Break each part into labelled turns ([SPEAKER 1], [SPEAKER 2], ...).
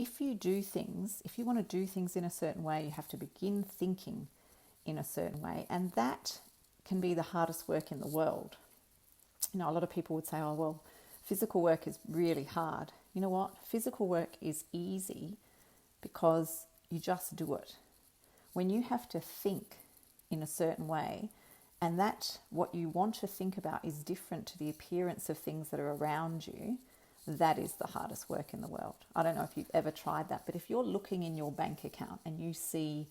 [SPEAKER 1] if you want to do things in a certain way, you have to begin thinking in a certain way. And that can be the hardest work in the world. A lot of people would say, oh, well, physical work is really hard. You know what? Physical work is easy because you just do it. When you have to think in a certain way, and that what you want to think about is different to the appearance of things that are around you, that is the hardest work in the world. I don't know if you've ever tried that, but if you're looking in your bank account and you see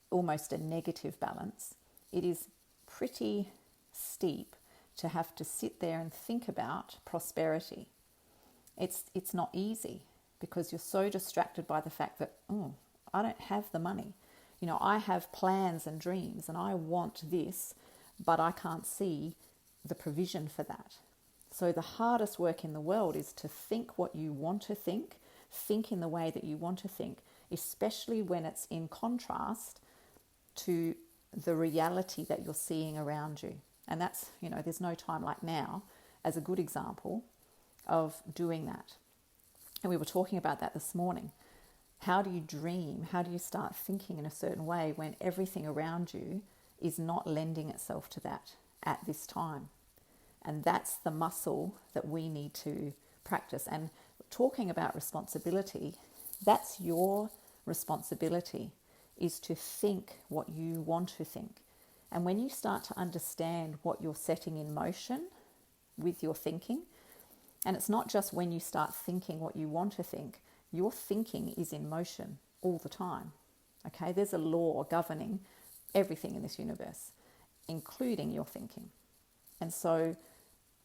[SPEAKER 1] almost a negative balance, it is pretty steep to have to sit there and think about prosperity. It's not easy because you're so distracted by the fact that, I don't have the money. I have plans and dreams and I want this, but I can't see the provision for that. So the hardest work in the world is to think what you want to think in the way that you want to think, especially when it's in contrast to the reality that you're seeing around you. And that's, there's no time like now as a good example of doing that. And we were talking about that this morning. How do you dream? How do you start thinking in a certain way when everything around you is not lending itself to that at this time? And that's the muscle that we need to practice. And talking about responsibility, that's your responsibility, is to think what you want to think. And when you start to understand what you're setting in motion with your thinking, and it's not just when you start thinking what you want to think, your thinking is in motion all the time. Okay, there's a law governing everything in this universe, including your thinking. And so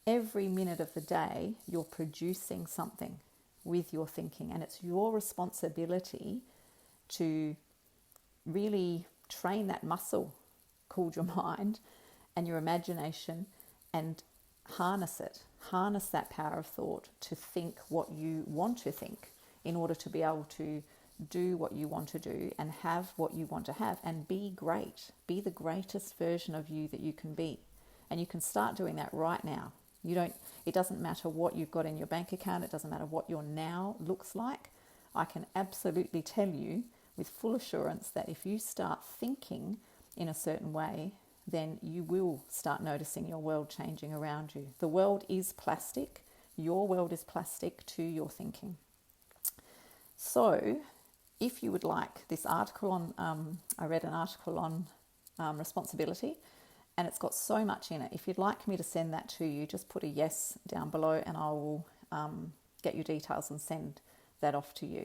[SPEAKER 1] every minute of the day, you're producing something with your thinking, and it's your responsibility to really train that muscle called your mind and your imagination and harness that power of thought to think what you want to think in order to be able to do what you want to do and have what you want to have and be great. Be the greatest version of you that you can be. And you can start doing that right now. It doesn't matter what you've got in your bank account. It doesn't matter what your now looks like. I can absolutely tell you with full assurance that if you start thinking in a certain way, then you will start noticing your world changing around you. The world is plastic. Your world is plastic to your thinking. So if you would like this article on, I read an article on responsibility, and it's got so much in it. If you'd like me to send that to you, just put a yes down below and I will get your details and send that off to you.